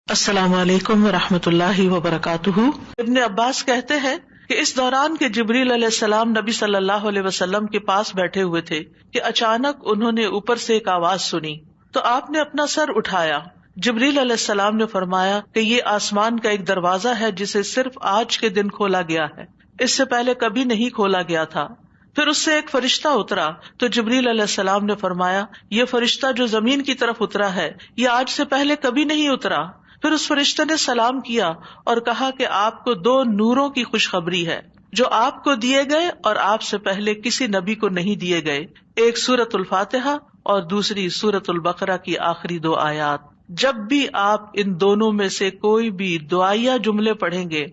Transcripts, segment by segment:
السلام علیکم ورحمۃ اللہ وبرکاتہ۔ ابن عباس کہتے ہیں کہ اس دوران کے جبریل علیہ السلام نبی صلی اللہ علیہ وسلم کے پاس بیٹھے ہوئے تھے کہ اچانک انہوں نے اوپر سے ایک آواز سنی تو آپ نے اپنا سر اٹھایا۔ جبریل علیہ السلام نے فرمایا کہ یہ آسمان کا ایک دروازہ ہے جسے صرف آج کے دن کھولا گیا ہے، اس سے پہلے کبھی نہیں کھولا گیا تھا۔ پھر اس سے ایک فرشتہ اترا تو جبریل علیہ السلام نے فرمایا یہ فرشتہ جو زمین کی طرف اترا ہے یہ آج سے پہلے کبھی نہیں اترا۔ پھر اس فرشتے نے سلام کیا اور کہا کہ آپ کو 2 نوروں کی خوشخبری ہے جو آپ کو دیے گئے اور آپ سے پہلے کسی نبی کو نہیں دیے گئے، ایک سورۃ الفاتحہ اور دوسری سورۃ البقرہ کی آخری 2 آیات۔ جب بھی آپ ان دونوں میں سے کوئی بھی دعائیہ جملے پڑھیں گے،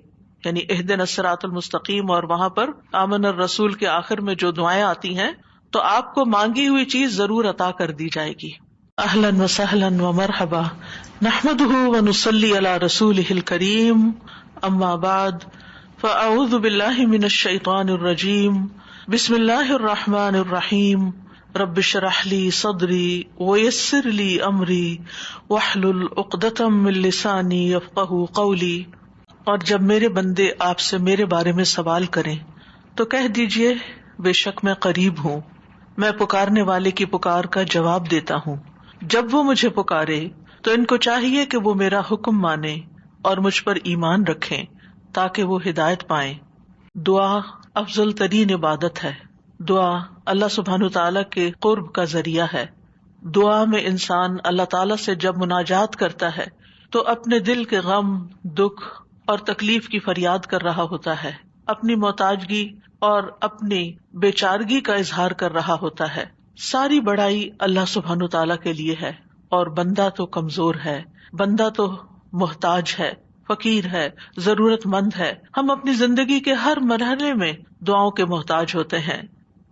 یعنی اہدنا الصراط المستقیم اور وہاں پر آمن الرسول کے آخر میں جو دعائیں آتی ہیں، تو آپ کو مانگی ہوئی چیز ضرور عطا کر دی جائے گی۔ اہلا وسہلا ومرحبا، نحمده ونصلی علی رسولہ الکریم، اما بعد فاعوذ باللہ من الشیطان الرجیم، بسم اللہ الرحمن الرحیم، رب اشرح لی صدری ویسر لی امری واحلل عقدۃ من لسانی یفقہوا قولی۔ اور جب میرے بندے آپ سے میرے بارے میں سوال کریں تو کہہ دیجئے بے شک میں قریب ہوں، میں پکارنے والے کی پکار کا جواب دیتا ہوں۔ جب وہ مجھے پکارے تو ان کو چاہیے کہ وہ میرا حکم مانے اور مجھ پر ایمان رکھیں تاکہ وہ ہدایت پائیں۔ دعا افضل ترین عبادت ہے۔ دعا اللہ سبحانہ تعالیٰ کے قرب کا ذریعہ ہے۔ دعا میں انسان اللہ تعالیٰ سے جب مناجات کرتا ہے تو اپنے دل کے غم، دکھ اور تکلیف کی فریاد کر رہا ہوتا ہے، اپنی محتاجگی اور اپنی بیچارگی کا اظہار کر رہا ہوتا ہے۔ ساری بڑائی اللہ سبحانہ تعالیٰ کے لیے ہے، اور بندہ تو کمزور ہے، بندہ تو محتاج ہے، فقیر ہے، ضرورت مند ہے۔ ہم اپنی زندگی کے ہر مرحلے میں دعاؤں کے محتاج ہوتے ہیں۔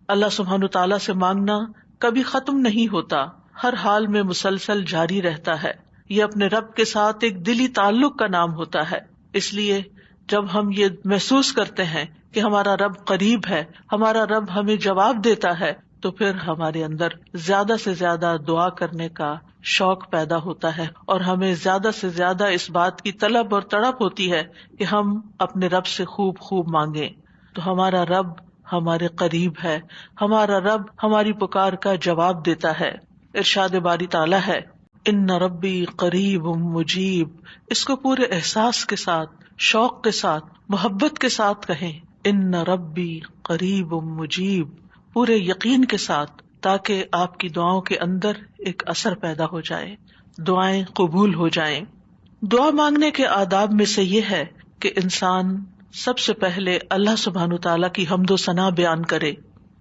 اللہ سبحانہ تعالیٰ سے مانگنا کبھی ختم نہیں ہوتا، ہر حال میں مسلسل جاری رہتا ہے۔ یہ اپنے رب کے ساتھ ایک دلی تعلق کا نام ہوتا ہے۔ اس لیے جب ہم یہ محسوس کرتے ہیں کہ ہمارا رب قریب ہے، ہمارا رب ہمیں جواب دیتا ہے، تو پھر ہمارے اندر زیادہ سے زیادہ دعا کرنے کا شوق پیدا ہوتا ہے، اور ہمیں زیادہ سے زیادہ اس بات کی طلب اور تڑپ ہوتی ہے کہ ہم اپنے رب سے خوب خوب مانگیں۔ تو ہمارا رب ہمارے قریب ہے، ہمارا رب ہماری پکار کا جواب دیتا ہے۔ ارشاد باری تعالیٰ ہے، ان ربی قریب مجیب۔ اس کو پورے احساس کے ساتھ، شوق کے ساتھ، محبت کے ساتھ کہیں، ان ربی قریب مجیب، پورے یقین کے ساتھ، تاکہ آپ کی دعاؤں کے اندر ایک اثر پیدا ہو جائے، دعائیں قبول ہو جائیں۔ دعا مانگنے کے آداب میں سے یہ ہے کہ انسان سب سے پہلے اللہ سبحانہ تعالیٰ کی حمد و ثنا بیان کرے۔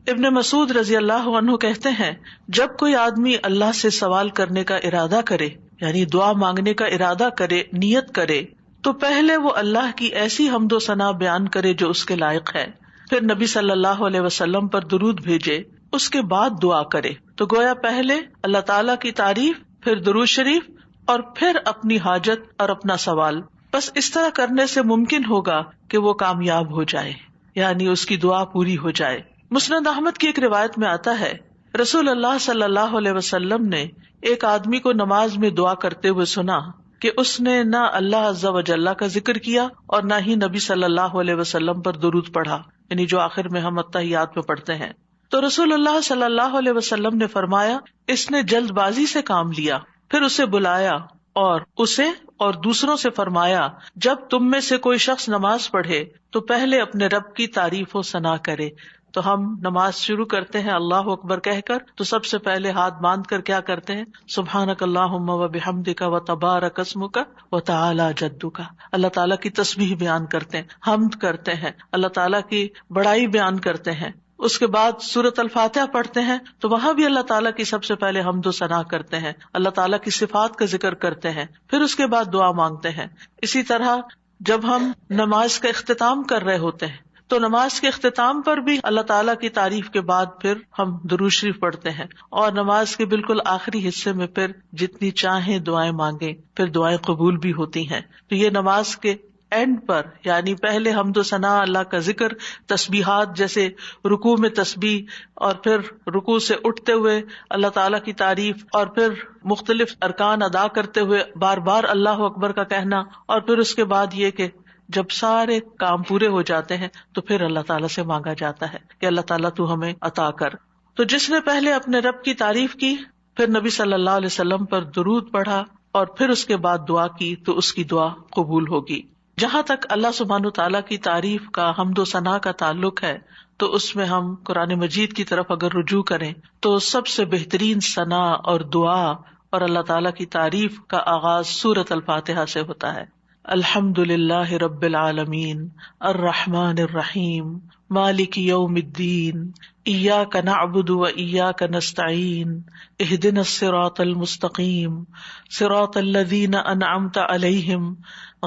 ابن مسعود رضی اللہ عنہ کہتے ہیں، جب کوئی آدمی اللہ سے سوال کرنے کا ارادہ کرے، یعنی دعا مانگنے کا ارادہ کرے، نیت کرے، تو پہلے وہ اللہ کی ایسی حمد و ثنا بیان کرے جو اس کے لائق ہے، پھر نبی صلی اللہ علیہ وسلم پر درود بھیجے، اس کے بعد دعا کرے۔ تو گویا پہلے اللہ تعالیٰ کی تعریف، پھر درود شریف، اور پھر اپنی حاجت اور اپنا سوال۔ بس اس طرح کرنے سے ممکن ہوگا کہ وہ کامیاب ہو جائے، یعنی اس کی دعا پوری ہو جائے۔ مسند احمد کی ایک روایت میں آتا ہے، رسول اللہ صلی اللہ علیہ وسلم نے ایک آدمی کو نماز میں دعا کرتے ہوئے سنا کہ اس نے نہ اللہ عز و جل کا ذکر کیا اور نہ ہی نبی صلی اللہ علیہ وسلم پر درود پڑھا، یعنی جو آخر میں ہم اتحیات میں پڑھتے ہیں۔ تو رسول اللہ صلی اللہ علیہ وسلم نے فرمایا، اس نے جلد بازی سے کام لیا۔ پھر اسے بلایا اور اسے اور دوسروں سے فرمایا، جب تم میں سے کوئی شخص نماز پڑھے تو پہلے اپنے رب کی تعریف و ثنا کرے۔ تو ہم نماز شروع کرتے ہیں اللہ اکبر کہہ کر، تو سب سے پہلے ہاتھ باندھ کر کیا کرتے ہیں؟ سبحانک اللہم و بحمدک و تبارک اسمک و تعالی جدک، اللہ تعالیٰ کی تسبیح بیان کرتے ہیں، حمد کرتے ہیں، اللہ تعالیٰ کی بڑائی بیان کرتے ہیں۔ اس کے بعد سورۃ الفاتحہ پڑھتے ہیں تو وہاں بھی اللہ تعالیٰ کی سب سے پہلے حمد و ثنا کرتے ہیں، اللہ تعالیٰ کی صفات کا ذکر کرتے ہیں، پھر اس کے بعد دعا مانگتے ہیں۔ اسی طرح جب ہم نماز کا اختتام کر رہے ہوتے ہیں تو نماز کے اختتام پر بھی اللہ تعالیٰ کی تعریف کے بعد پھر ہم درود شریف پڑھتے ہیں، اور نماز کے بالکل آخری حصے میں پھر جتنی چاہیں دعائیں مانگیں، پھر دعائیں قبول بھی ہوتی ہیں۔ تو یہ نماز کے اینڈ پر، یعنی پہلے حمد و ثنا، اللہ کا ذکر، تسبیحات جیسے رکوع میں تسبیح، اور پھر رکوع سے اٹھتے ہوئے اللہ تعالیٰ کی تعریف، اور پھر مختلف ارکان ادا کرتے ہوئے بار بار اللہ اکبر کا کہنا، اور پھر اس کے بعد یہ کہ جب سارے کام پورے ہو جاتے ہیں تو پھر اللہ تعالیٰ سے مانگا جاتا ہے کہ اللہ تعالیٰ تو ہمیں عطا کر۔ تو جس نے پہلے اپنے رب کی تعریف کی، پھر نبی صلی اللہ علیہ وسلم پر درود پڑھا، اور پھر اس کے بعد دعا کی، تو اس کی دعا قبول ہوگی۔ جہاں تک اللہ سبحانہ تعالیٰ کی تعریف کا، حمد و ثنا کا تعلق ہے، تو اس میں ہم قرآن مجید کی طرف اگر رجوع کریں تو سب سے بہترین ثنا اور دعا اور اللہ تعالیٰ کی تعریف کا آغاز سورۃ الفاتحہ سے ہوتا ہے۔ الحمد للہ رب العالمین الرحمن الرحیم مالک یوم الدین ایاک نعبد و ایاک نستعین اہدنا الصراط المستقیم صراط الذین انعمت علیہم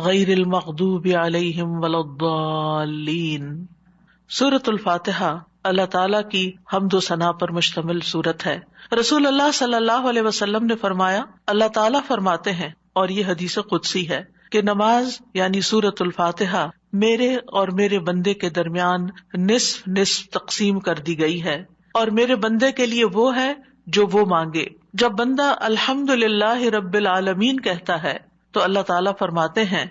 غیر المغضوب علیہم ولا الضالین۔ سورۃ الفاتحہ اللہ تعالیٰ کی حمد و ثنا پر مشتمل سورت ہے۔ رسول اللہ صلی اللہ علیہ وسلم نے فرمایا، اللہ تعالیٰ فرماتے ہیں، اور یہ حدیث قدسی ہے، کہ نماز یعنی سورۃ الفاتحہ میرے اور میرے بندے کے درمیان نصف نصف تقسیم کر دی گئی ہے، اور میرے بندے کے لیے وہ ہے جو وہ مانگے۔ جب بندہ الحمد للہ رب العالمین کہتا ہے تو اللہ تعالیٰ فرماتے ہیں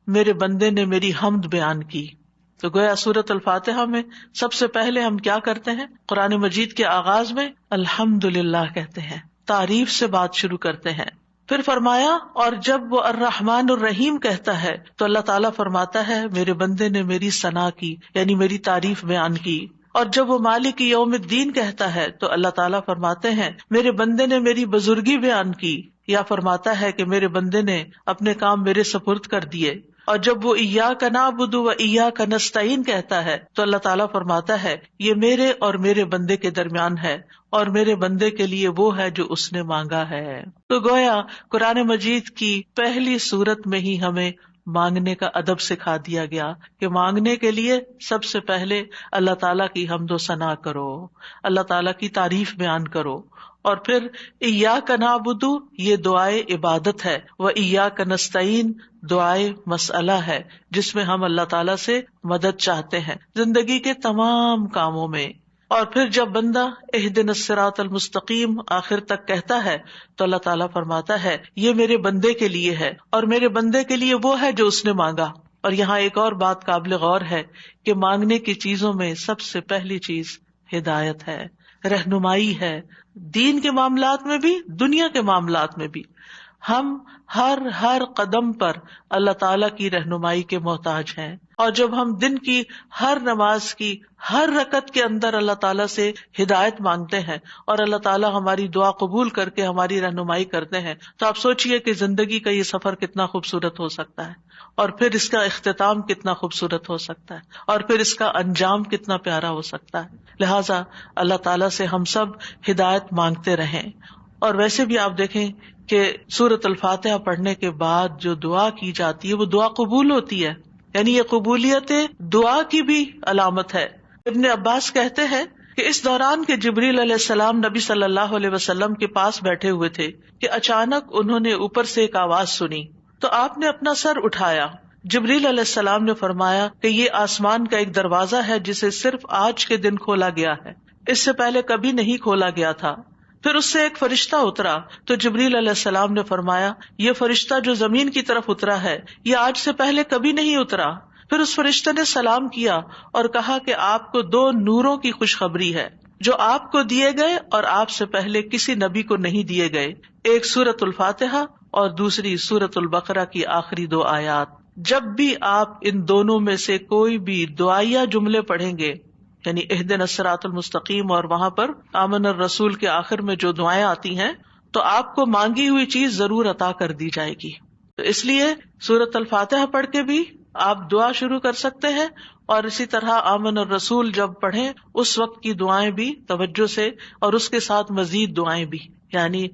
میرے بندے نے میری حمد بیان کی۔ تو گویا سورۃ الفاتحہ میں سب سے پہلے ہم کیا کرتے ہیں؟ قرآن مجید کے آغاز میں الحمد للہ کہتے ہیں، تعریف سے بات شروع کرتے ہیں۔ پھر فرمایا، اور جب وہ الرحمن الرحیم کہتا ہے تو اللہ تعالیٰ فرماتا ہے میرے بندے نے میری ثنا کی، یعنی میری تعریف بیان کی۔ اور جب وہ مالک یوم الدین کہتا ہے تو اللہ تعالیٰ فرماتے ہیں میرے بندے نے میری بزرگی بیان کی، یا فرماتا ہے کہ میرے بندے نے اپنے کام میرے سپرد کر دیے۔ اور جب وہ ایاک نعبد و ایاک نستعین کہتا ہے تو اللہ تعالیٰ فرماتا ہے یہ میرے اور میرے بندے کے درمیان ہے، اور میرے بندے کے لیے وہ ہے جو اس نے مانگا ہے۔ تو گویا قرآن مجید کی پہلی سورت میں ہی ہمیں مانگنے کا ادب سکھا دیا گیا کہ مانگنے کے لیے سب سے پہلے اللہ تعالیٰ کی حمد و ثنا کرو، اللہ تعالیٰ کی تعریف بیان کرو، اور پھر ایاک نعبد یہ دعائے عبادت ہے، و ایاک نستعین دعائے مسئلہ ہے، جس میں ہم اللہ تعالیٰ سے مدد چاہتے ہیں زندگی کے تمام کاموں میں۔ اور پھر جب بندہ اہدنا الصراط المستقیم آخر تک کہتا ہے تو اللہ تعالیٰ فرماتا ہے یہ میرے بندے کے لیے ہے، اور میرے بندے کے لیے وہ ہے جو اس نے مانگا۔ اور یہاں ایک اور بات قابل غور ہے کہ مانگنے کی چیزوں میں سب سے پہلی چیز ہدایت ہے، رہنمائی ہے، دین کے معاملات میں بھی، دنیا کے معاملات میں بھی۔ ہم ہر قدم پر اللہ تعالیٰ کی رہنمائی کے محتاج ہیں، اور جب ہم دن کی ہر نماز کی ہر رکعت کے اندر اللہ تعالیٰ سے ہدایت مانگتے ہیں اور اللہ تعالیٰ ہماری دعا قبول کر کے ہماری رہنمائی کرتے ہیں، تو آپ سوچئے کہ زندگی کا یہ سفر کتنا خوبصورت ہو سکتا ہے، اور پھر اس کا اختتام کتنا خوبصورت ہو سکتا ہے، اور پھر اس کا انجام کتنا پیارا ہو سکتا ہے۔ لہٰذا اللہ تعالیٰ سے ہم سب ہدایت مانگتے رہیں۔ اور ویسے بھی آپ دیکھیں کہ سورۃ الفاتحہ پڑھنے کے بعد جو دعا کی جاتی ہے وہ دعا قبول ہوتی ہے، یعنی یہ قبولیت دعا کی بھی علامت ہے۔ ابن عباس کہتے ہیں کہ اس دوران کے جبریل علیہ السلام نبی صلی اللہ علیہ وسلم کے پاس بیٹھے ہوئے تھے کہ اچانک انہوں نے اوپر سے ایک آواز سنی، تو آپ نے اپنا سر اٹھایا۔ جبریل علیہ السلام نے فرمایا کہ یہ آسمان کا ایک دروازہ ہے جسے صرف آج کے دن کھولا گیا ہے، اس سے پہلے کبھی نہیں کھولا گیا تھا۔ پھر اس سے ایک فرشتہ اترا تو جبریل علیہ السلام نے فرمایا یہ فرشتہ جو زمین کی طرف اترا ہے یہ آج سے پہلے کبھی نہیں اترا۔ پھر اس فرشتے نے سلام کیا اور کہا کہ آپ کو 2 نوروں کی خوشخبری ہے جو آپ کو دیے گئے اور آپ سے پہلے کسی نبی کو نہیں دیے گئے، ایک سورۃ الفاتحہ اور دوسری سورۃ البقرہ کی آخری 2 آیات۔ جب بھی آپ ان دونوں میں سے کوئی بھی دعائیا جملے پڑھیں گے، یعنی اہدنا الصراط المستقیم اور وہاں پر آمن الرسول کے آخر میں جو دعائیں آتی ہیں، تو آپ کو مانگی ہوئی چیز ضرور عطا کر دی جائے گی۔ تو اس لیے سورۃ الفاتحہ پڑھ کے بھی آپ دعا شروع کر سکتے ہیں، اور اسی طرح آمن الرسول جب پڑھیں اس وقت کی دعائیں بھی توجہ سے، اور اس کے ساتھ مزید دعائیں بھی، یعنی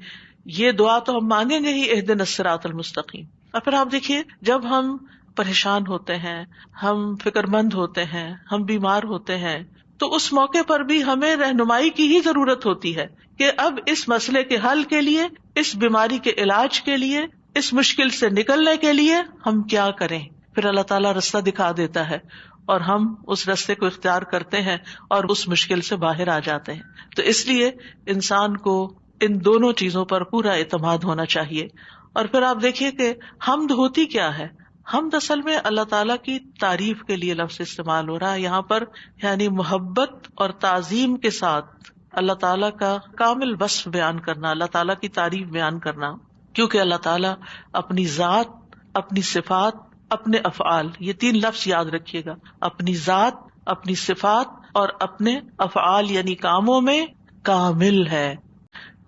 یہ دعا تو ہم مانگیں گے ہی اہدنا الصراط المستقیم۔ اور پھر آپ دیکھیے جب ہم پریشان ہوتے ہیں، ہم فکر مند ہوتے ہیں، ہم بیمار ہوتے ہیں، تو اس موقع پر بھی ہمیں رہنمائی کی ہی ضرورت ہوتی ہے کہ اب اس مسئلے کے حل کے لیے، اس بیماری کے علاج کے لیے، اس مشکل سے نکلنے کے لیے ہم کیا کریں۔ پھر اللہ تعالیٰ رستہ دکھا دیتا ہے اور ہم اس رستے کو اختیار کرتے ہیں اور اس مشکل سے باہر آ جاتے ہیں. تو اس لیے انسان کو ان دونوں چیزوں پر پورا اعتماد ہونا چاہیے. اور پھر آپ دیکھیے کہ حمد ہوتی کیا ہے. حمد اصل میں اللہ تعالیٰ کی تعریف کے لیے لفظ استعمال ہو رہا ہے یہاں پر، یعنی محبت اور تعظیم کے ساتھ اللہ تعالیٰ کا کامل وصف بیان کرنا، اللہ تعالیٰ کی تعریف بیان کرنا. کیونکہ اللہ تعالیٰ اپنی ذات، اپنی صفات، اپنے افعال، یہ تین لفظ یاد رکھیے گا، اپنی ذات، اپنی صفات اور اپنے افعال یعنی کاموں میں کامل ہے.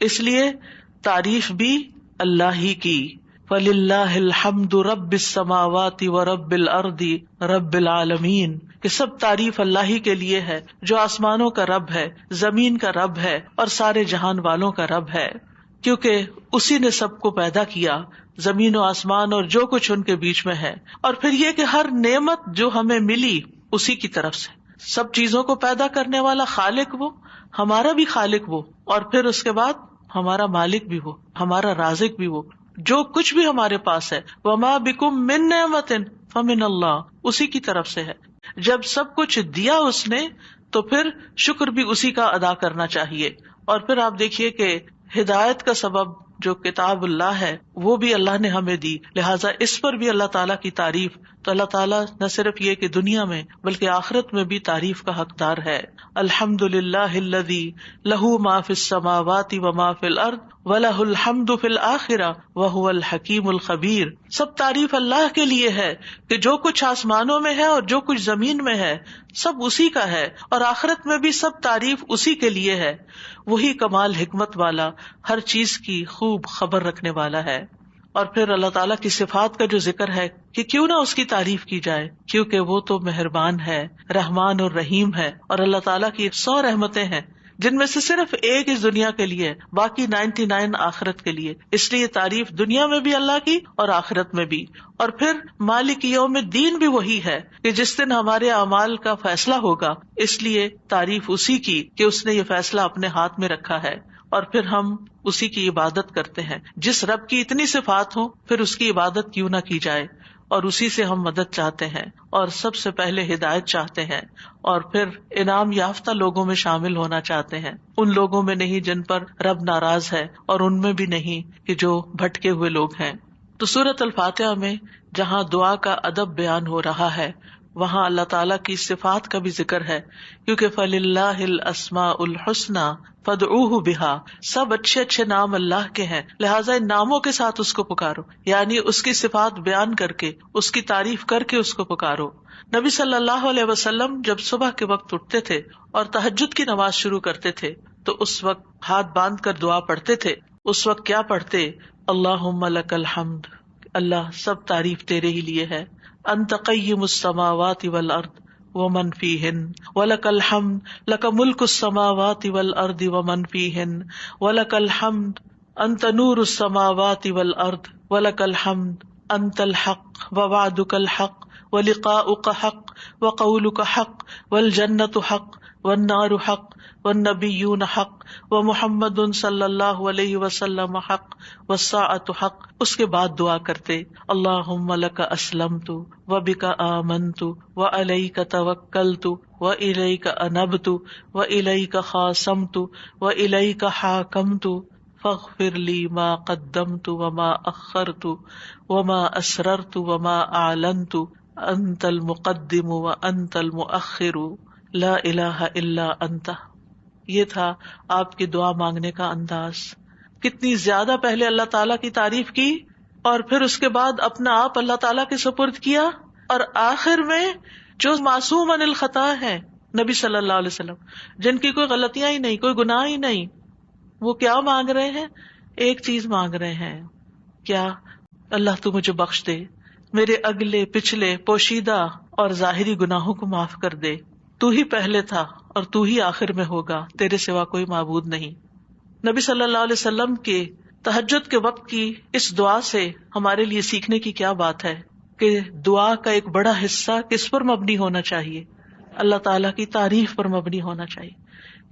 اس لیے تعریف بھی اللہ ہی کی. فَلِلَّهِ الْحَمْدُ رَبِّ السَّمَاوَاتِ وَرَبِّ الْأَرْضِ رَبِّ الْعَالَمِينَ، کہ سب تعریف اللہ ہی کے لیے ہے جو آسمانوں کا رب ہے، زمین کا رب ہے اور سارے جہان والوں کا رب ہے. کیونکہ اسی نے سب کو پیدا کیا، زمین و آسمان اور جو کچھ ان کے بیچ میں ہے. اور پھر یہ کہ ہر نعمت جو ہمیں ملی اسی کی طرف سے، سب چیزوں کو پیدا کرنے والا خالق وہ، ہمارا بھی خالق وہ، اور پھر اس کے بعد ہمارا مالک بھی وہ، ہمارا رازق بھی وہ. جو کچھ بھی ہمارے پاس ہے، وما بکم من نعمت فمن اللہ، اسی کی طرف سے ہے. جب سب کچھ دیا اس نے تو پھر شکر بھی اسی کا ادا کرنا چاہیے. اور پھر آپ دیکھیے کہ ہدایت کا سبب جو کتاب اللہ ہے وہ بھی اللہ نے ہمیں دی، لہٰذا اس پر بھی اللہ تعالیٰ کی تعریف. تو اللہ تعالیٰ نہ صرف یہ کہ دنیا میں بلکہ آخرت میں بھی تعریف کا حقدار ہے. الحمد للہ الذی لہ ما فی السماوات وما فی الارض وَلَهُ الْحَمْدُ فِي الْآخِرَةِ وَهُوَ الْحَكِيمُ الْخَبِيرُ. سب تعریف اللہ کے لیے ہے کہ جو کچھ آسمانوں میں ہے اور جو کچھ زمین میں ہے سب اسی کا ہے، اور آخرت میں بھی سب تعریف اسی کے لیے ہے. وہی کمال حکمت والا، ہر چیز کی خوب خبر رکھنے والا ہے. اور پھر اللہ تعالیٰ کی صفات کا جو ذکر ہے کہ کیوں نہ اس کی تعریف کی جائے، کیونکہ وہ تو مہربان ہے، رحمان اور رحیم ہے. اور اللہ تعالیٰ کی 100 رحمتیں ہیں جن میں سے صرف ایک اس دنیا کے لیے، باقی 99 آخرت کے لیے. اس لیے تعریف دنیا میں بھی اللہ کی اور آخرت میں بھی. اور پھر مالک یوم الدین بھی وہی ہے کہ جس دن ہمارے اعمال کا فیصلہ ہوگا، اس لیے تعریف اسی کی کہ اس نے یہ فیصلہ اپنے ہاتھ میں رکھا ہے. اور پھر ہم اسی کی عبادت کرتے ہیں. جس رب کی اتنی صفات ہوں پھر اس کی عبادت کیوں نہ کی جائے، اور اسی سے ہم مدد چاہتے ہیں اور سب سے پہلے ہدایت چاہتے ہیں، اور پھر انعام یافتہ لوگوں میں شامل ہونا چاہتے ہیں. ان لوگوں میں نہیں جن پر رب ناراض ہے، اور ان میں بھی نہیں کہ جو بھٹکے ہوئے لوگ ہیں. تو سورۃ الفاتحہ میں جہاں دعا کا ادب بیان ہو رہا ہے وہاں اللہ تعالیٰ کی صفات کا بھی ذکر ہے، کیونکہ فَلِلَّهِ الْأَسْمَاءُ الْحُسْنَى فَادْعُوهُ بِهَا، سب اچھے اچھے نام اللہ کے ہیں، لہٰذا ان ناموں کے ساتھ اس کو پکارو، یعنی اس کی صفات بیان کر کے، اس کی تعریف کر کے اس کو پکارو. نبی صلی اللہ علیہ وسلم جب صبح کے وقت اٹھتے تھے اور تہجد کی نماز شروع کرتے تھے تو اس وقت ہاتھ باندھ کر دعا پڑھتے تھے. اس وقت کیا پڑھتے؟ اللہم لک الحمد، اللہ سب تعریف تیرے ہی لیے ہے. انت قیم السماوات والارض ومن فیہن ولک الحمد لک ملک السماوات والارض ومن فیہن ولک الحمد انت نور السماوات والارض ولک الحمد انت الحق ووعدک الحق ولقاؤک حق وقولک حق والجنۃ حق والنار حق والنبیون حق ومحمد صلی اللہ علیہ وسلم حق والساعۃ حق. اس کے بعد دعا کرتے اللہم لک اسلمت وبک آمنت وعلیک توکلت والیک انبت والیک خاصمت والیک حاکمت فاغفر لی ما قدمت وما اخرت وما اسررت وما اعلنت انت المقدم وانت المؤخر لا الہ الا انت. یہ تھا آپ کی دعا مانگنے کا انداز. کتنی زیادہ پہلے اللہ تعالیٰ کی تعریف کی اور پھر اس کے بعد اپنا آپ اللہ تعالیٰ کے سپرد کیا، اور آخر میں جو معصوم عن الخطا ہے نبی صلی اللہ علیہ وسلم، جن کی کوئی غلطیاں ہی نہیں، کوئی گناہ ہی نہیں، وہ کیا مانگ رہے ہیں؟ ایک چیز مانگ رہے ہیں، کیا؟ اللہ تو مجھے بخش دے، میرے اگلے پچھلے پوشیدہ اور ظاہری گناہوں کو معاف کر دے. تو ہی پہلے تھا اور تو ہی آخر میں ہوگا، تیرے سوا کوئی معبود نہیں. نبی صلی اللہ علیہ وسلم کے تہجد کے وقت کی اس دعا سے ہمارے لیے سیکھنے کی کیا بات ہے کہ دعا کا ایک بڑا حصہ کس پر مبنی ہونا چاہیے؟ اللہ تعالیٰ کی تعریف پر مبنی ہونا چاہیے.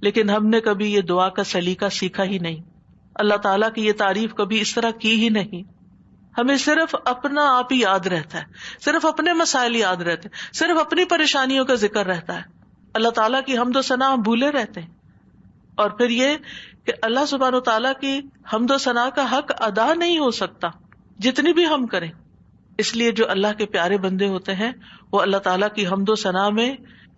لیکن ہم نے کبھی یہ دعا کا سلیقہ سیکھا ہی نہیں، اللہ تعالیٰ کی یہ تعریف کبھی اس طرح کی ہی نہیں. ہمیں صرف اپنا آپ ہی یاد رہتا ہے، صرف اپنے مسائل یاد رہتے ہیں، صرف اپنی پریشانیوں کا ذکر رہتا ہے. اللہ تعالیٰ کی حمد و ثنا ہم بھولے رہتے ہیں. اور پھر یہ کہ اللہ سبحانہ و تعالیٰ کی حمد و ثنا کا حق ادا نہیں ہو سکتا جتنی بھی ہم کریں. اس لیے جو اللہ کے پیارے بندے ہوتے ہیں وہ اللہ تعالیٰ کی حمد و ثنا میں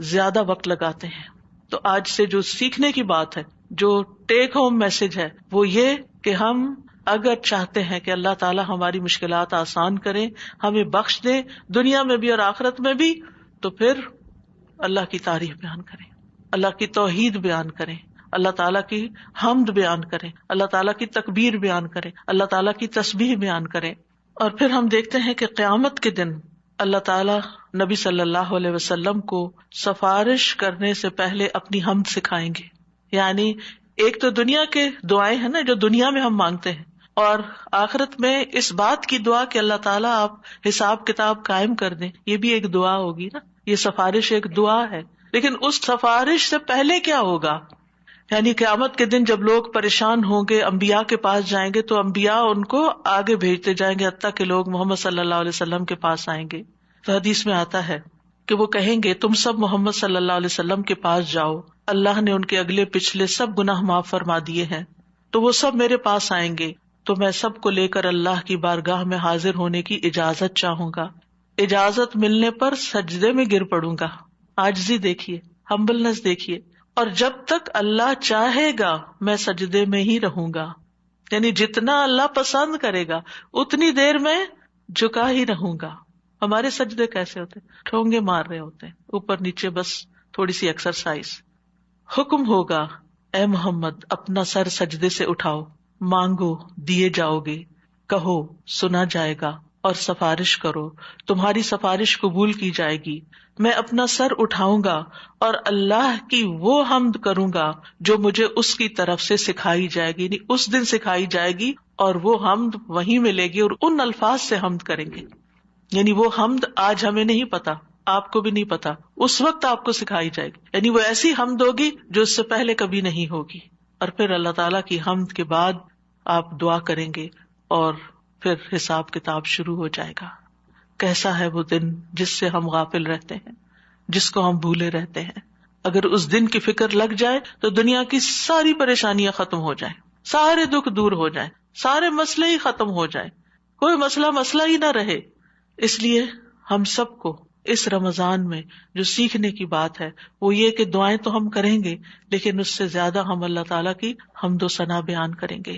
زیادہ وقت لگاتے ہیں. تو آج سے جو سیکھنے کی بات ہے، جو ٹیک ہوم میسج ہے، وہ یہ کہ ہم اگر چاہتے ہیں کہ اللہ تعالیٰ ہماری مشکلات آسان کرے، ہمیں بخش دے دنیا میں بھی اور آخرت میں بھی، تو پھر اللہ کی تعریف بیان کریں، اللہ کی توحید بیان کریں، اللہ تعالیٰ کی حمد بیان کریں، اللہ تعالیٰ کی تکبیر بیان کریں، اللہ تعالیٰ کی تسبیح بیان کریں. اور پھر ہم دیکھتے ہیں کہ قیامت کے دن اللہ تعالیٰ نبی صلی اللہ علیہ وسلم کو سفارش کرنے سے پہلے اپنی حمد سکھائیں گے. یعنی ایک تو دنیا کے دعائیں ہیں نا جو دنیا میں ہم مانگتے ہیں، اور آخرت میں اس بات کی دعا کہ اللہ تعالیٰ آپ حساب کتاب قائم کر دیں، یہ بھی ایک دعا ہوگی نا. یہ سفارش ایک دعا ہے، لیکن اس سفارش سے پہلے کیا ہوگا؟ یعنی قیامت کے دن جب لوگ پریشان ہوں گے، انبیاء کے پاس جائیں گے تو انبیاء ان کو آگے بھیجتے جائیں گے، حتیٰ کہ لوگ محمد صلی اللہ علیہ وسلم کے پاس آئیں گے. تو حدیث میں آتا ہے کہ وہ کہیں گے تم سب محمد صلی اللہ علیہ وسلم کے پاس جاؤ، اللہ نے ان کے اگلے پچھلے سب گناہ معاف فرما دیے ہیں. تو وہ سب میرے پاس آئیں گے تو میں سب کو لے کر اللہ کی بارگاہ میں حاضر ہونے کی اجازت چاہوں گا. اجازت ملنے پر سجدے میں گر پڑوں گا. عاجزی دیکھیے، ہمبلنس دیکھیے. اور جب تک اللہ چاہے گا میں سجدے میں ہی رہوں گا. یعنی جتنا اللہ پسند کرے گا اتنی دیر میں جھکا ہی رہوں گا. ہمارے سجدے کیسے ہوتے ہیں؟ ٹھونگے مار رہے ہوتے ہیں اوپر نیچے، بس تھوڑی سی ایکسرسائز. حکم ہوگا اے محمد اپنا سر سجدے سے اٹھاؤ، مانگو دیے جاؤ گے، کہو سنا جائے گا، اور سفارش کرو تمہاری سفارش قبول کی جائے گی. میں اپنا سر اٹھاؤں گا اور اللہ کی وہ حمد کروں گا جو مجھے اس کی طرف سے سکھائی جائے گی، یعنی اس دن سکھائی جائے گی، اور وہ حمد وہیں ملے گی اور ان الفاظ سے حمد کریں گے. یعنی وہ حمد آج ہمیں نہیں پتا، آپ کو بھی نہیں پتا، اس وقت آپ کو سکھائی جائے گی. یعنی وہ ایسی حمد ہوگی جو اس سے پہلے کبھی نہیں ہوگی. اور پھر اللہ تعالیٰ کی حمد کے بعد آپ دعا کریں گے اور پھر حساب کتاب شروع ہو جائے گا. کیسا ہے وہ دن جس سے ہم غافل رہتے ہیں، جس کو ہم بھولے رہتے ہیں. اگر اس دن کی فکر لگ جائے تو دنیا کی ساری پریشانیاں ختم ہو جائیں، سارے دکھ دور ہو جائیں، سارے مسئلے ہی ختم ہو جائیں، کوئی مسئلہ ہی نہ رہے. اس لیے ہم سب کو اس رمضان میں جو سیکھنے کی بات ہے وہ یہ کہ دعائیں تو ہم کریں گے، لیکن اس سے زیادہ ہم اللہ تعالیٰ کی حمد و ثنا بیان کریں گے.